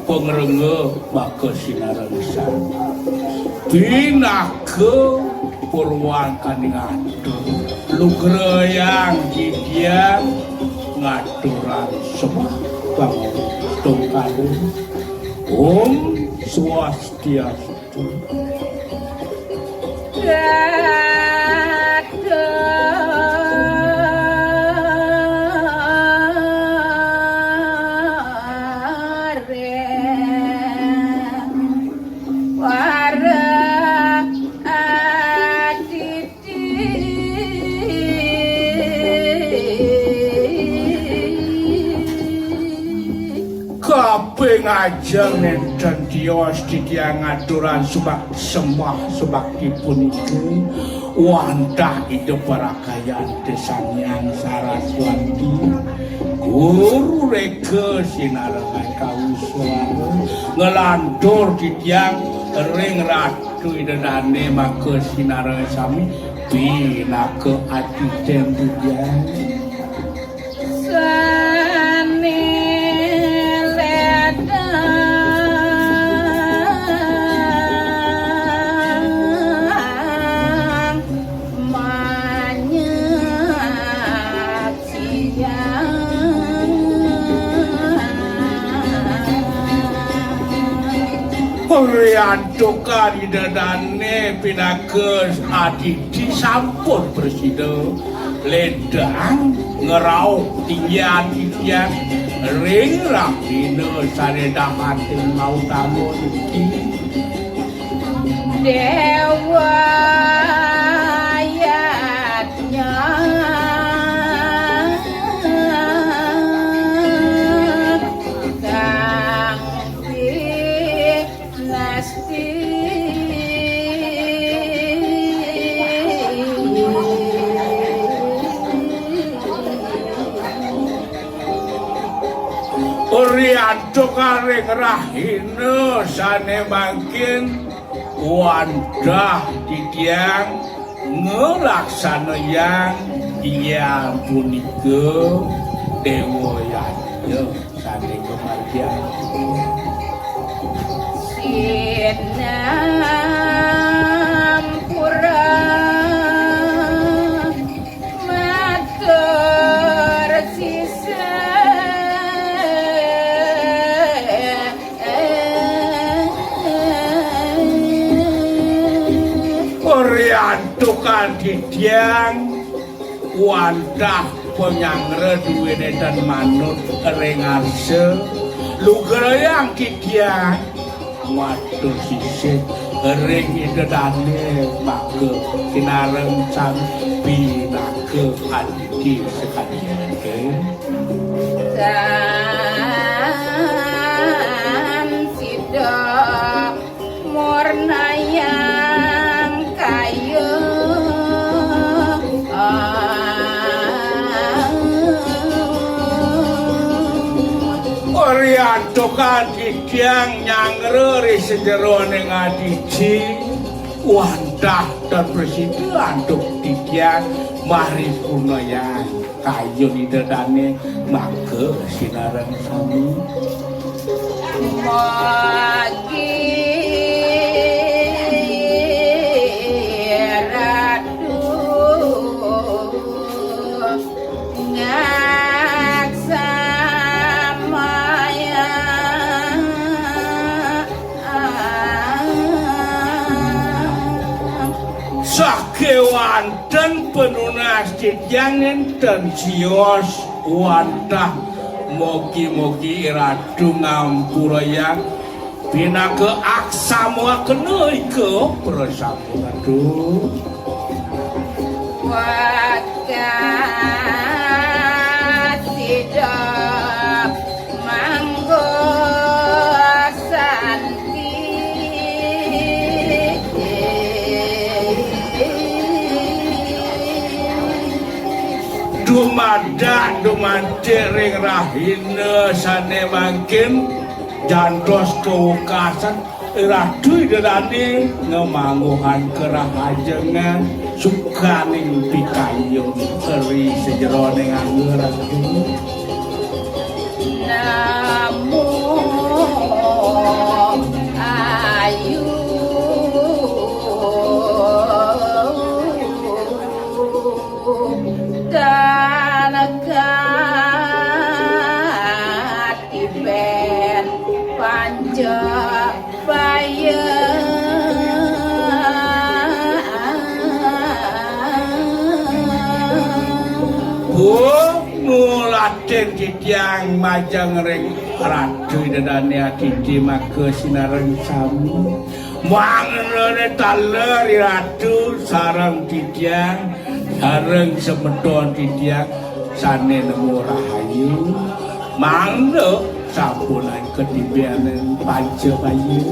pengrenge maka sinarengsan binaga purwan kaning atur lugreyang jidian ngaturan semua pangutung kalung Om Swastiastu ngajeng nenten dios titiang aturan subak sembah subakti puniki wantah ide parakayan desanyang Saraswati guru reke sinarengan kawusuara ngelantur titiang ring ratu idedane maka sinarengan sami bina ke ati tembujan Rianto kari dadane pinakes aditi sampun presiden ledang ngerau tinggian titian ring rapine saredahatin mau tamu iki dewa ayatnya Rianto kareng rahina sane mangkin wandah titiang ngelaksana yang dia punika dewa yanya sane kemargian sinam pura matur sisa Riantukan titiang wantah penyangre duwene dan manut rengarse lugreyang titiang matur sisih ring idedane maka kinareng sang pinake adiki sekalian dan sidak mornaya Rianto kadidiang nyangre sejero ning adiji wantah dan presiden antuk didiang mari punaya kayu didedane maka sinareng sami magi kewanten penunas yang enten cios wantah mogi-mogi ratu ngampura yang bina ke aksamu kenoi ke persapu aduh wakat tidak manggo dumadak dumantik ring rahina sane mangkin jantos kewukasan ratu idedane ngemangguhan kerahajengan sukaning pikayun eri sejeroning angger ratu namun Muladen titiang majang ring radu dadane adidi maga sinareng sami mangrene taler radu sareng titiang sareng semedon titiang sane nemu rahayu mangga sampunan kedimpianen panca bayu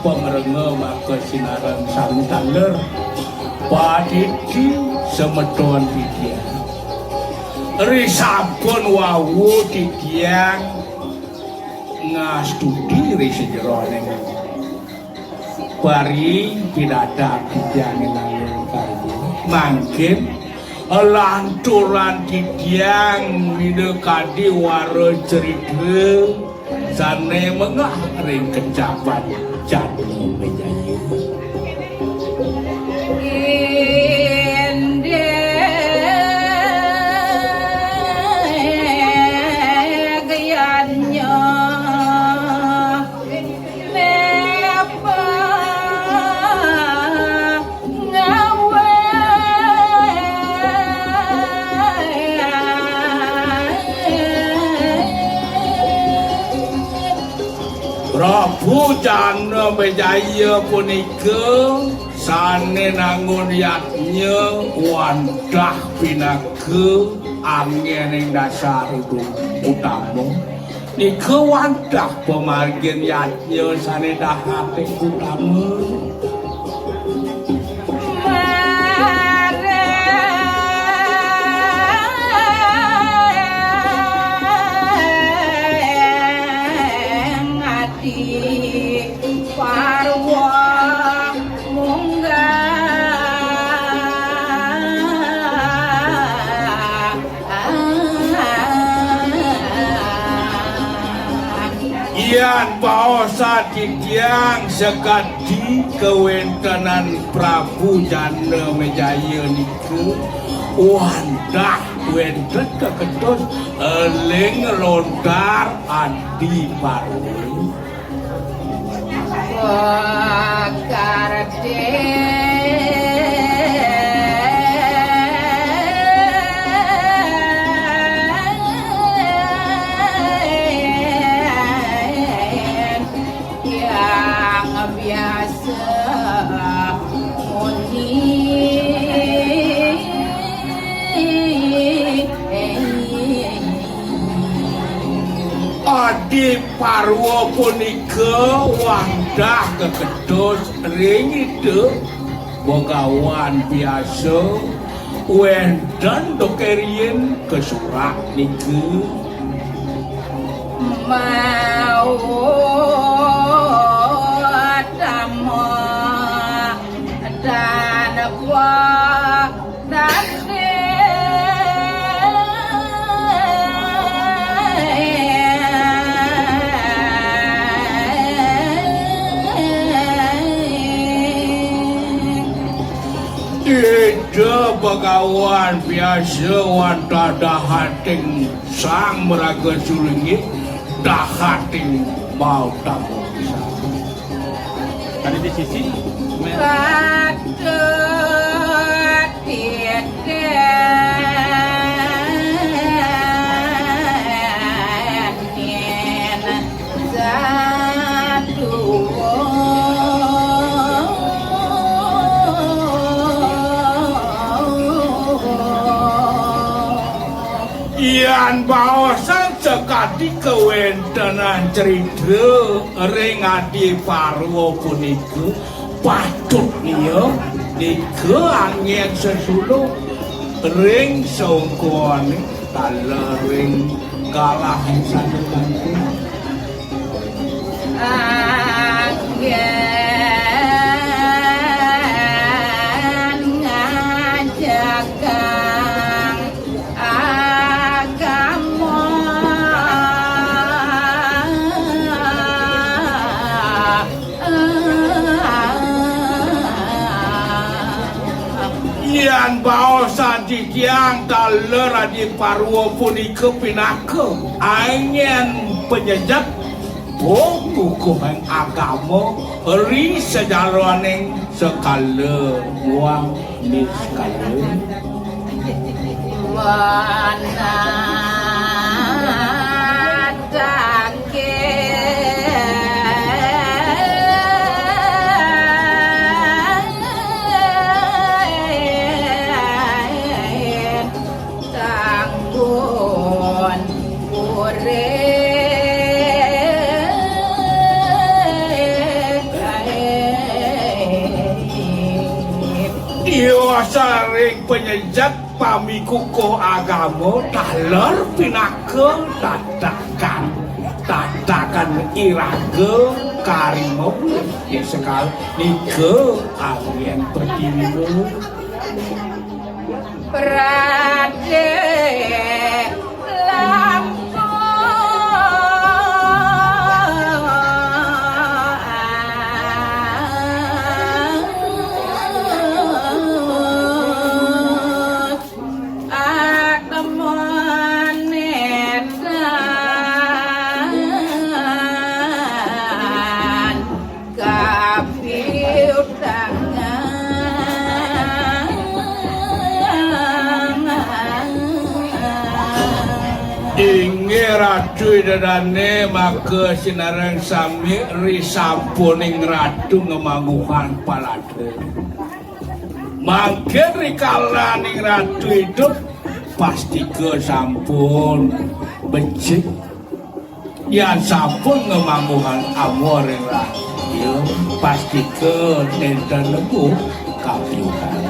pengrenge maka sinareng sami taler padiki semedon titiang risabun wawu titiang ngastudi risejeroning bari pinadak titiang nang kali mangkin lanturan titiang minekadi waro cerita sane mengah ring kecapan jadi menyanyi Prabu Jana Wijaya punika sane nangun yatnya wandah pinaga angin ing dasar utama nika wandah pemargin yatnya sane dahate utama Yan baosa titiang sekadi kewentenan Prabu Jana Wijaya niku wandah wenten keketus eling lontar adi parwi Adi Parwa punika wandah kekedos ring itu bogawan biasa wenten dokerien kesurak niku mau damo dan dan Ida Begawan biasa wanta dahating sang meraga sulingi dahating mau tamu ada di sisi Yan baosan sekadi kewentenan cerita ring Adi Parwa punika patut niya nika angin sesuluk ring songkoane talering kalah sanemanipun Yan baosan dikiang taler adi parwo punika pinaka anyen penyejak buku kumeng agama ri sejaraning sekala buang ni sekala mana saring penyejak pamikuko agama taler pinaka tatakan iraga karimo sekal nika alien pertiwi Prade Ratu dadane maka sinareng sami risampuning ratu ngemanguhan palade mangken rikalaning ratu hidup pasti ke sampun becik yang sampun ngemanguhan amoring ratu pasti ke nenten lebu kapiuhan